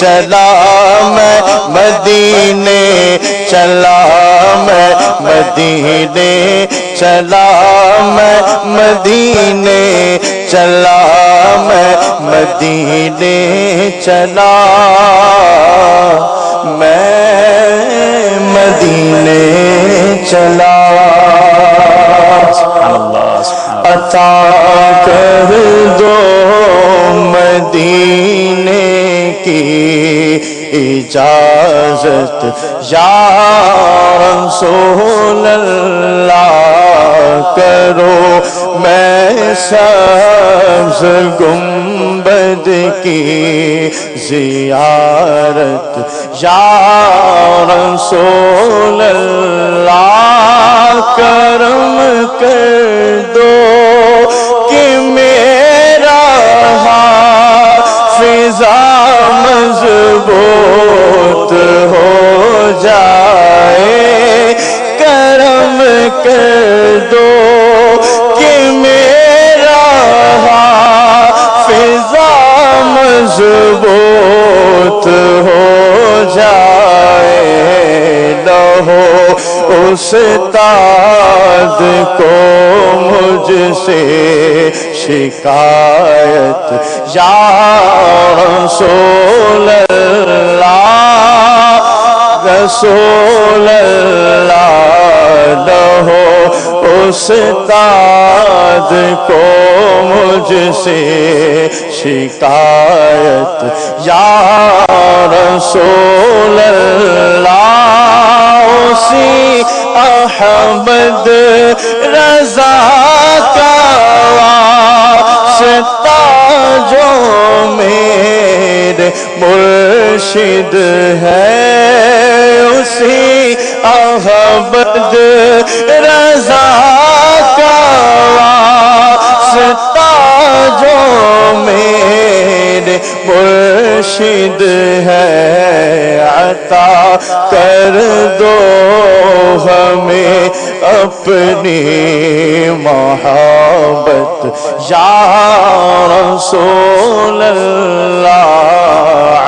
چلا میں مدینے چلا میں مدینے چلا میں مدینے چلا میں مدینے چلا میں مدینے چلا عطا کر دو مدینے کی اجازت یا رسول اللہ کرو میں سبز گنبد کی زیارت یا رسول اللہ کرم کر دو کہ میرا حافظہ مضبوط ہو جائے کرم کر دو کہ میرا حافظہ مضبوط ہو جائے لہو استاد کو مجھ سے شکایت یا رسول اللہ رسول اللہ لہو استاد کو مجھ سے شکایت یا رسول اللہ اسی احمد رضا کا واسطہ جو میرے مرشد ہے اسی احمد رضا کا واسطہ جو میرے مرشد ہے عطا کر دو ہمیں اپنی محبت یا رسول اللہ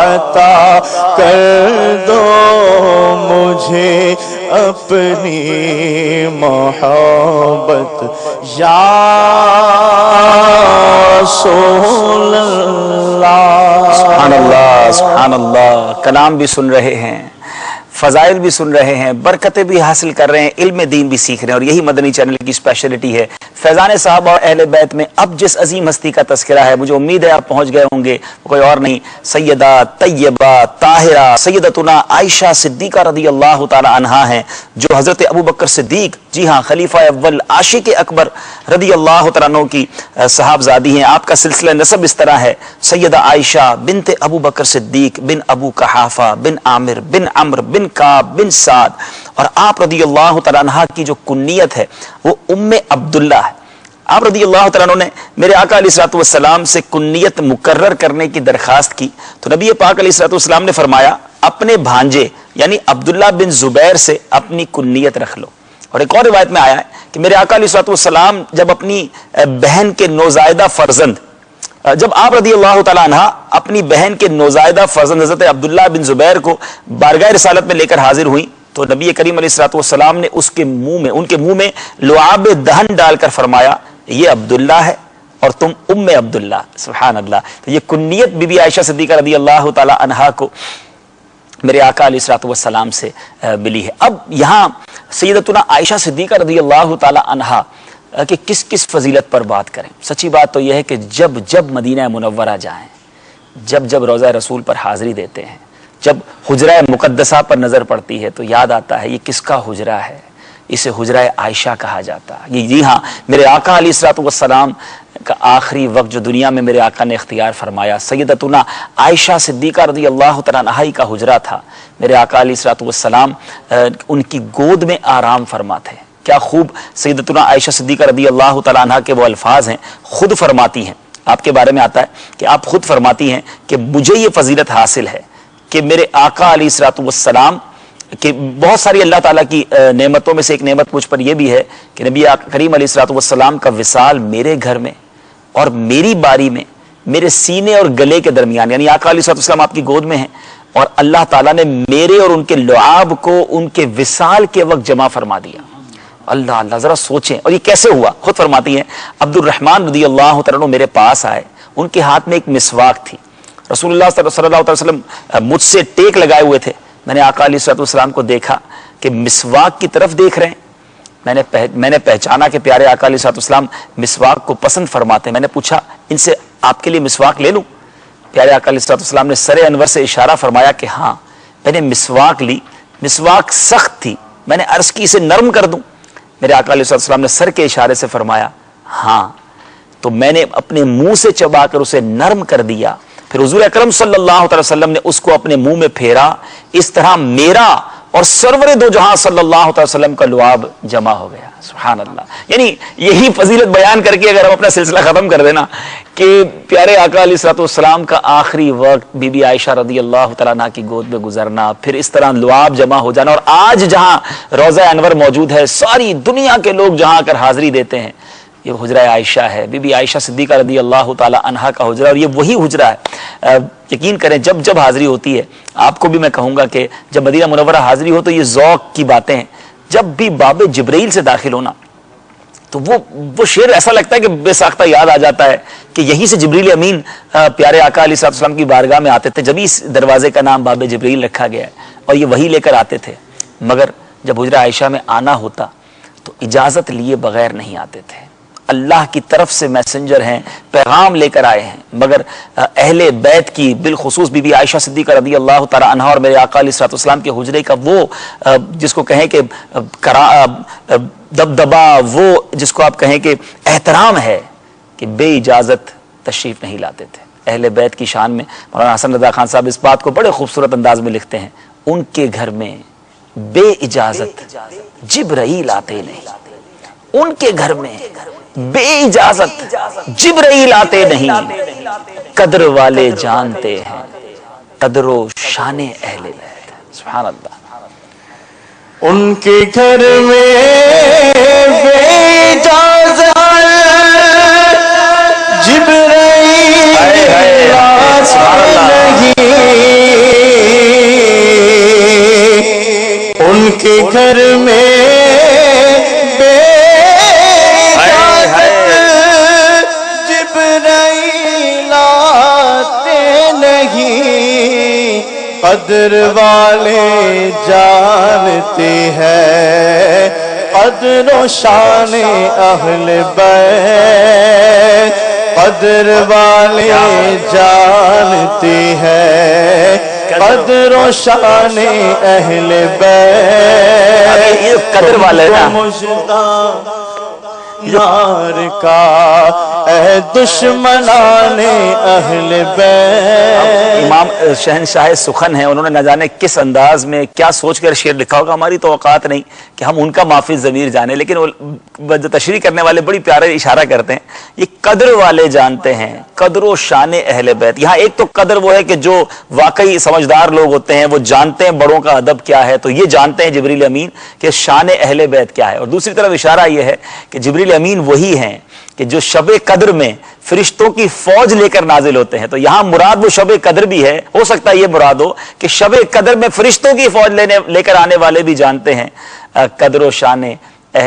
عطا کر دو مجھے اپنی محبت یا رسول اللہ. سبحان اللہ سبحان اللہ. کلام بھی سن رہے ہیں، فضائل بھی سن رہے ہیں، برکتیں بھی حاصل کر رہے ہیں، علم دین بھی سیکھ رہے ہیں، اور یہی مدنی چینل کی اسپیشلٹی ہے. فیضان صحابہ اور اہل بیت میں اب جس عظیم ہستی کا تذکرہ ہے، مجھے امید ہے آپ پہنچ گئے ہوں گے، کوئی اور نہیں، سیدہ طیبہ طاہرہ سیدتنا عائشہ صدیقہ رضی اللہ تعالی عنہا ہیں، جو حضرت ابوبکر صدیق، جی ہاں، خلیفہ اول عاشق اکبر رضی اللہ تعالیٰ عنہ کی صحابزادی ہیں. آپ کا سلسلہ نسب اس طرح ہے: سیدہ عائشہ بنت ابوبکر صدیق بن ابو قحافہ بن عامر بن عمرو بن کعب بن سعد. اور آپ رضی اللہ تعالیٰ عنہ کی جو کنیت ہے وہ ام عبداللہ ہے. آپ رضی اللہ تعالیٰ عنہ نے میرے آقا علیہ الصلوۃ والسلام سے کنیت مقرر کرنے کی درخواست کی تو نبی پاک علیہ الصلوۃ والسلام نے فرمایا اپنے بھانجے یعنی عبداللہ بن زبیر سے اپنی کنیت رکھ لو. اور ایک اور روایت میں آیا ہے کہ میرے آقا علیہ الصلوۃ والسلام جب اپنی بہن کے نوزائیدہ فرزند جب آپ رضی اللہ تعالیٰ عنہ اپنی بہن کے نوزائیدہ فرزند حضرت عبداللہ بن زبیر کو بارگاہ رسالت میں لے کر حاضر ہوئی تو نبی کریم علیہ الصلوۃ والسلام نے ان کے منہ میں لعاب دہن ڈال کر فرمایا یہ عبداللہ ہے اور تم ام عبداللہ. سبحان اللہ. تو یہ کنیت بی بی عائشہ صدیقہ رضی اللہ تعالیٰ عنہا کو میرے آقا علیہ الصلوۃ والسلام سے ملی ہے. اب یہاں سیدتنا عائشہ صدیقہ رضی اللہ تعالیٰ عنہا کہ کس کس فضیلت پر بات کریں. سچی بات تو یہ ہے کہ جب جب مدینہ منورہ جائیں، جب جب روضہ رسول پر حاضری دیتے ہیں، جب حجرہ مقدسہ پر نظر پڑتی ہے تو یاد آتا ہے یہ کس کا حجرہ ہے، اسے حجرہ عائشہ کہا جاتا ہے. جی ہاں، میرے آقا علیہ الصلوۃ والسلام کا آخری وقت جو دنیا میں میرے آقا نے اختیار فرمایا سیدتنا عائشہ صدیقہ رضی اللہ تعالیٰ عنہا کا حجرہ تھا. میرے آقا علیہ الصلوۃ والسلام ان کی گود میں آرام فرما تھے. کیا خوب سیدتنا عائشہ صدیقہ رضی اللہ تعالیٰ عنہا کے وہ الفاظ ہیں. خود فرماتی ہیں، آپ کے بارے میں آتا ہے کہ آپ خود فرماتی ہیں کہ مجھے یہ فضیلت حاصل ہے کہ میرے آقا علیہ الصلوۃ والسلام کہ بہت ساری اللہ تعالیٰ کی نعمتوں میں سے ایک نعمت مجھ پر یہ بھی ہے کہ نبی کریم علیہ الصلوۃ والسلام کا وصال میرے گھر میں اور میری باری میں میرے سینے اور گلے کے درمیان، یعنی آقا علیہ السلام آپ کی گود میں ہیں اور اللہ تعالیٰ نے میرے اور ان کے لعاب کو ان کے وصال کے وقت جمع فرما دیا۔ اللہ اللہ، ذرا سوچیں، اور یہ کیسے ہوا؟ خود فرماتی ہیں عبد الرحمن رضی اللہ تعالیٰ عنہ میرے پاس آئے، ان کے ہاتھ میں ایک مسواک تھی۔ رسول اللہ صلی اللہ علیہ وسلم مجھ سے ٹیک لگائے ہوئے تھے، میں نے آقا علیہ السلام کو دیکھا کہ مسواک کی طرف دیکھ رہے ہیں، میں نے پہچانا کہ پیارے آقا علیہ السلام مسواک کو پسند فرماتے ہیں۔ میں نے پوچھا ان سے آپ کے لیے مسواک لے لوں؟ پیارے آقا علیہ السلام نے سر انور سے اشارہ فرمایا کہ ہاں۔ میں نے مسواک لی، مسواک سخت تھی، میں نے عرض کی اسے نرم کر دوں؟ میرے آقا علیہ السلام نے سر کے اشارے سے فرمایا ہاں۔ تو میں نے اپنے منہ سے چبا کر اسے نرم کر دیا، پھر حضور اکرم صلی اللہ علیہ وسلم نے اس کو اپنے منہ میں پھیرا، اس طرح میرا اور سرور دو جہاں صلی اللہ علیہ وسلم کا لعاب جمع ہو گیا۔ سبحان اللہ، یعنی یہی فضیلت بیان کر کے اگر ہم اپنا سلسلہ ختم کر دینا کہ پیارے آقا علیہ السلام کا آخری وقت بی بی عائشہ رضی اللہ تعالیٰ عنہ کی گود میں گزرنا، پھر اس طرح لعاب جمع ہو جانا، اور آج جہاں روضہ انور موجود ہے، ساری دنیا کے لوگ جہاں آ کر حاضری دیتے ہیں، یہ حجرہ عائشہ ہے، بی بی عائشہ صدیقہ رضی اللہ تعالی عنہا کا حجرہ، اور یہ وہی حجرہ ہے۔ یقین کریں جب حاضری ہوتی ہے، آپ کو بھی میں کہوں گا کہ جب مدینہ منورہ حاضری ہو تو یہ ذوق کی باتیں ہیں۔ جب بھی باب جبرائیل سے داخل ہونا تو وہ شعر ایسا لگتا ہے کہ بے ساختہ یاد آ جاتا ہے کہ یہیں سے جبریل امین پیارے آقا علیہ السلام کی بارگاہ میں آتے تھے، جبھی اس دروازے کا نام باب جبرائیل رکھا گیا ہے، اور یہ وہی لے کر آتے تھے۔ مگر جب حجرہ عائشہ میں آنا ہوتا تو اجازت لیے بغیر نہیں آتے تھے، اللہ کی طرف سے میسنجر ہیں، پیغام لے کر آئے ہیں۔ مگر اہل بیت کی بالخصوص بی بی عائشہ صدیقہ رضی اللہ تعالی عنہا اور میرے آقا علیہ السلام کے حجرے کا وہ جس کو کہیں کہ دبدبا، وہ جس کو آپ کہیں کہ احترام ہے کہ بے اجازت تشریف نہیں لاتے تھے۔ اہل بیت کی شان میں مولانا حسن رضا خان صاحب اس بات کو بڑے خوبصورت انداز میں لکھتے ہیں، ان کے گھر میں بے اجازت جبرائیل آتے نہیں، ان کے گھر میں بے اجازت جبرائیل آتے نہیں، قدر والے جانتے ہیں قدر و شان اہل بیت۔ سبحان اللہ، ان کے گھر میں بے اجازت جبرائیل نہیں، ان کے گھر میں بے قدر والے جانتے ہیں قدر و شان اہل بیت، قدر والے جانتے ہیں قدر و شان اہل بیت۔ قدر والے نا یار کا اے دشمنان اہل بیت۔ امام شہنشاہ سخن ہیں، انہوں نے نہ جانے کس انداز میں کیا سوچ کر شعر لکھا ہوگا، ہماری تو اوقات نہیں کہ ہم ان کا معافی ضمیر جانے، لیکن تشریح کرنے والے بڑی پیارے اشارہ کرتے ہیں، یہ قدر والے جانتے ہیں قدر و شان اہل بیت۔ یہاں ایک تو قدر وہ ہے کہ جو واقعی سمجھدار لوگ ہوتے ہیں وہ جانتے ہیں بڑوں کا ادب کیا ہے، تو یہ جانتے ہیں جبریل امین کہ شان اہل بیت کیا ہے، اور دوسری طرف اشارہ یہ ہے کہ جبریل امین وہی ہیں کہ جو شب قدر میں فرشتوں کی فوج لے کر نازل ہوتے ہیں۔ تو یہاں مراد وہ شب قدر بھی ہے، ہو سکتا ہے یہ مراد ہو کہ شب قدر میں فرشتوں کی فوج لے کر آنے والے بھی جانتے ہیں قدر و شان